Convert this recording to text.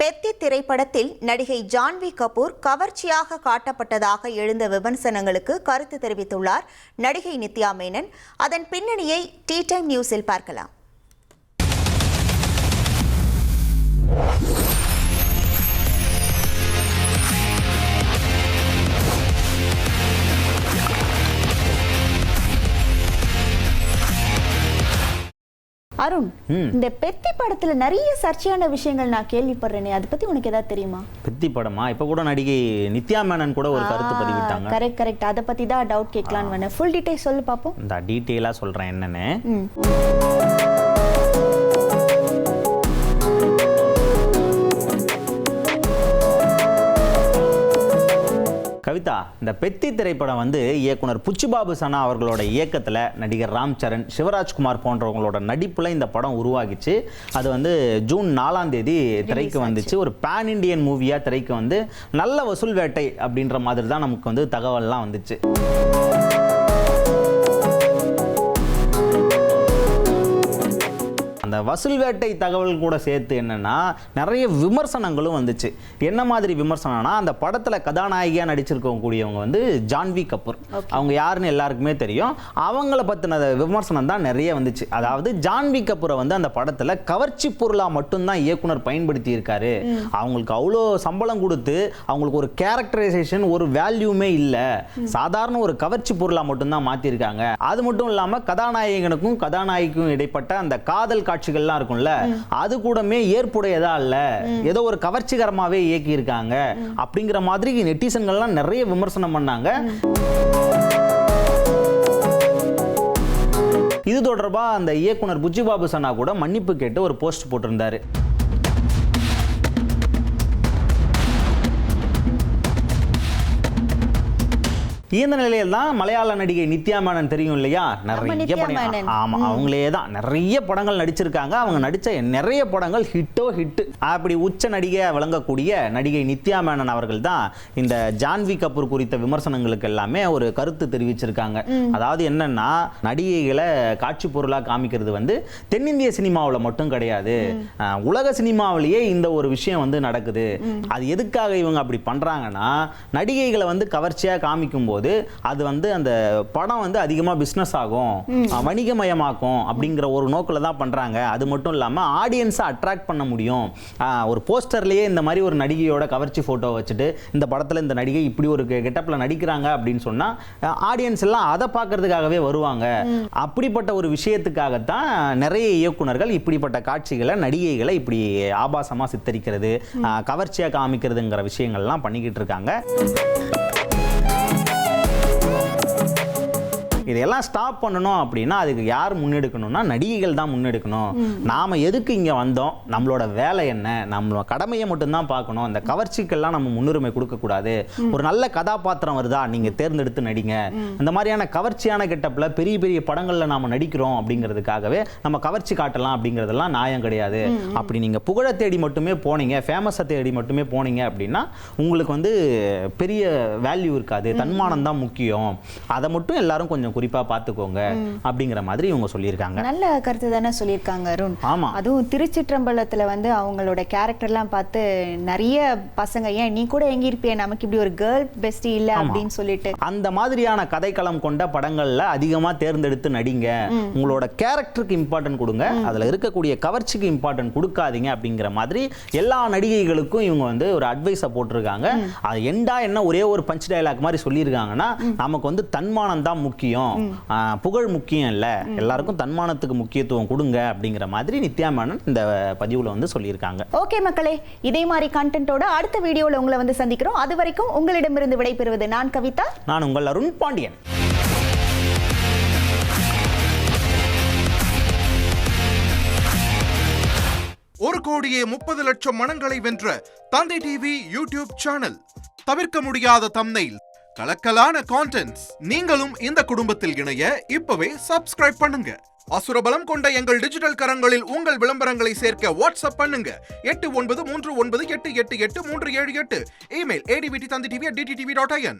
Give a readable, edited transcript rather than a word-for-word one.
பெத்தி திரைப்படத்தில் நடிகை ஜான்வி கபூர் கவர்ச்சியாக காட்டப்பட்டதாக எழுந்த விமர்சனங்களுக்கு கருத்து தெரிவித்துள்ளார் நடிகை நித்யா மேனன். அதன் பின்னணியை டீ டைம் நியூஸில் பார்க்கலாம். அருண், இந்த பெத்தி படத்துல நிறைய சர்ச்சையான விஷயங்கள் நான் கேள்விப்படுறேனே, அதை பத்தி உனக்கு ஏதாவது தெரியுமா? பெத்தி படமா? இப்ப கூட நடிகை நித்யா மேனன் கூட ஒரு கருத்து பதிவிட்டாங்க. கரெக்ட். அதை பத்தி தான் டவுட் கேட்கலான்னு வந்தேன். ஃபுல் டீடைல் சொல்லு பாப்போம். இந்த டீடைலா சொல்றேன் என்னன்னு. கவிதா, இந்த பெத்தி திரைப்படம் வந்து இயக்குனர் புச்சுபாபு சனா அவர்களோட இயக்கத்தில் நடிகர் ராம் சரண், சிவராஜ்குமார் போன்றவங்களோட நடிப்பில் இந்த படம் உருவாகிச்சு. அது வந்து ஜூன் 4ஆம் தேதி திரைக்கு வந்துச்சு. ஒரு பேன் இண்டியன் மூவியாக திரைக்கு வந்து நல்ல வசூல் வேட்டை அப்படின்ற மாதிரி தான் நமக்கு வந்து தகவல்லாம் வந்துச்சு. அந்த வசூல் வேட்டை தகவல் கூட சேர்த்து என்னன்னா நிறைய விமர்சனங்களும் வந்துச்சு. என்ன மாதிரி விமர்சனம்னா, அந்த படத்தில் கதாநாயகியாக நடிச்சிருக்கக்கூடியவங்க வந்து ஜான்வி கபூர். அவங்க யாருன்னு எல்லாருக்குமே தெரியும். அவங்கள பற்றின விமர்சனம் தான் நிறைய வந்துச்சு. அதாவது ஜான்வி கபூரை வந்து அந்த படத்தில் கவர்ச்சி பொருளாக மட்டும்தான் இயக்குனர் பயன்படுத்தி இருக்காரு. அவங்களுக்கு அவ்வளோ சம்பளம் கொடுத்து அவங்களுக்கு ஒரு கேரக்டரைசேஷன், ஒரு வேல்யூமே இல்லை, சாதாரண ஒரு கவர்ச்சி பொருளாக மட்டும்தான் மாற்றிருக்காங்க. அது மட்டும் இல்லாமல் கதாநாயகனுக்கும் கதாநாயகிக்கும் இடைப்பட்ட அந்த காதல் காட்சிகள்லாம் இருக்கும்ல, அது கூடமே ஏற்புடையதா இல்ல, ஏதோ ஒரு கவர்ச்சிகரமாவே இயக்கி இருக்காங்க அப்படிங்கிற மாதிரி நெட்டிசன்கள்லாம் நிறைய விமர்சனம் பண்ணாங்க. இது தொடர்பா அந்த இயக்குனர் புச்சுபாபு சனா கூட மன்னிப்பு கேட்டு ஒரு போஸ்ட் போட்டிருந்தாரு. இந்த நிலையில் தான் மலையாள நடிகை நித்யா மேனன் தெரியும் இல்லையா, நிறைய படம். ஆமா, அவங்களே தான் நிறைய படங்கள் நடிச்சிருக்காங்க. அவங்க நடிச்ச நிறைய படங்கள் ஹிட். அப்படி உச்ச நடிகையாக விளங்கக்கூடிய நடிகை நித்யா மேனன் அவர்கள் தான் இந்த ஜான்வி கபூர் குறித்த விமர்சனங்களுக்கு எல்லாமே ஒரு கருத்து தெரிவிச்சிருக்காங்க. அதாவது என்னன்னா, நடிகைகளை காட்சி பொருளாக காமிக்கிறது வந்து தென்னிந்திய சினிமாவில் மட்டும் கிடையாது, உலக சினிமாவிலேயே இந்த ஒரு விஷயம் வந்து நடக்குது. அது எதுக்காக இவங்க அப்படி பண்றாங்கன்னா, நடிகைகளை வந்து கவர்ச்சியாக காமிக்கும் போது அது வந்து அந்த படம் வந்து அதிகமா பிசினஸ் ஆகும், வணிகமயமாக்கும் அப்படிங்கிற ஒரு நோக்கில தான் பண்றாங்க. அது மட்டும் இல்லாம ஆடியன்ஸை அட்ராக்ட் பண்ண முடியும். ஒரு போஸ்டர்லயே இந்த மாதிரி ஒரு நடிகையோட கவர்ச்சி போட்டோ வச்சுட்டு இந்த படத்துல இந்த நடிகை இப்படி ஒரு கெட்டப்ல நடிக்கிறாங்க அப்படின்னு சொன்னா ஆடியன்ஸ் எல்லாம் அதை பார்க்கறதுக்காகவே வருவாங்க. அப்படிப்பட்ட ஒரு விஷயத்துக்காகத்தான் நிறைய இயக்குனர்கள் இப்படிப்பட்ட காட்சிகளை, நடிகைகளை இப்படி ஆபாசமா சித்தரிக்கிறது, கவர்ச்சியா காமிக்கிறதுங்கிற விஷயங்கள்லாம் பண்ணிக்கிட்டு இருக்காங்க. இதெல்லாம் ஸ்டாப் பண்ணணும் அப்படின்னா அதுக்கு யார் முன்னெடுக்கணும்னா நடிகைகள் தான் முன்னெடுக்கணும். நாம எதுக்கு இங்க வந்தோம், நம்மளோட வேலை என்ன, நம்ம கடமையை மட்டும்தான் பார்க்கணும். அந்த கவர்ச்சிக்கெல்லாம் நம்ம முன்னுரிமை கொடுக்க கூடாது. ஒரு நல்ல கதாபாத்திரம் வருதா, நீங்க தேர்ந்தெடுத்து நடிங்க. அந்த மாதிரியான கவர்ச்சியான கெட்டப்ல பெரிய பெரிய படங்கள்ல நாம நடிக்கிறோம் அப்படிங்கிறதுக்காகவே நம்ம கவர்ச்சி காட்டலாம் அப்படிங்கிறதெல்லாம் நியாயம் கிடையாது. அப்படி நீங்க புகழ தேடி மட்டுமே போனீங்க, ஃபேமஸை தேடி மட்டுமே போனீங்க அப்படின்னா உங்களுக்கு வந்து பெரிய வேல்யூ இருக்காது. தன்மானம் தான் முக்கியம். அதை மட்டும் எல்லாரும் கொஞ்சம் குறிப்பா பாத்துக்கோங்க அப்படிங்கிற மாதிரி இவங்க சொல்லியிருக்காங்க. நல்ல கருத்து தானே சொல்லியிருக்காங்க அருண். ஆமா, அதுவும் திருச்சிற்றம்பலத்துல வந்து அவங்களோட கேரக்டர்லாம் பார்த்து நிறைய பசங்க, ஏன் நீ கூட எங்க இருப்பிய, நமக்கு இப்படி ஒரு கேர்ள் பெஸ்டி இல்ல அப்படின்னு சொல்லிட்டு அந்த மாதிரியான கதைக்களம் கொண்ட படங்கள்ல அதிகமா தேர்ந்தெடுத்து நடிங்க. உங்களோட கேரக்டருக்கு இம்பார்ட்டன்ட் கொடுங்க, அதுல இருக்கக்கூடிய கவர்ச்சிக்கு இம்பார்ட்டன்ட் கொடுக்காதீங்க அப்படிங்கிற மாதிரி எல்லா நடிகைகளுக்கும் இவங்க வந்து ஒரு அட்வைஸை போட்டிருக்காங்க. அது எண்டா என்ன ஒரே ஒரு பஞ்ச் டயலாக் மாதிரி சொல்லியிருக்காங்கன்னா, நமக்கு வந்து தன்மானம் தான் முக்கியம், புகழ் முக்கியம் இல்ல, எல்லாருக்கும் தன்மானத்துக்கு முக்கியத்துவம் கொடுங்க அப்படிங்கிற மாதிரி நித்யா மேனன் இந்த பதிவுல வந்து சொல்லியிருக்காங்க. ஓகே மக்களே, இதே மாதிரி கண்டென்ட்டோட அடுத்த வீடியோல உங்களை வந்து சந்திக்கிறோம். அது வரைக்கும் உங்களிடமிருந்து விடைபெறுவது நான் கவிதா. நான் உங்கள் அருண் பாண்டியன். ஒரு கோடியே 30 லட்சம் மனங்களை வென்ற தந்தை டிவி யூடியூப் சேனல். தவிர்க்க முடியாத தம்ப்நெயில், கலக்கலான கான்டென்ட்ஸ். நீங்களும் இந்த குடும்பத்தில் இணைய இப்பவே சப்ஸ்கிரைப் பண்ணுங்க. அசுரபலம் கொண்ட எங்கள் டிஜிட்டல் கரங்களில் உங்கள் விளம்பரங்களை சேர்க்க வாட்ஸ்அப் பண்ணுங்க. 893988883778. Email advttv@dttv.in.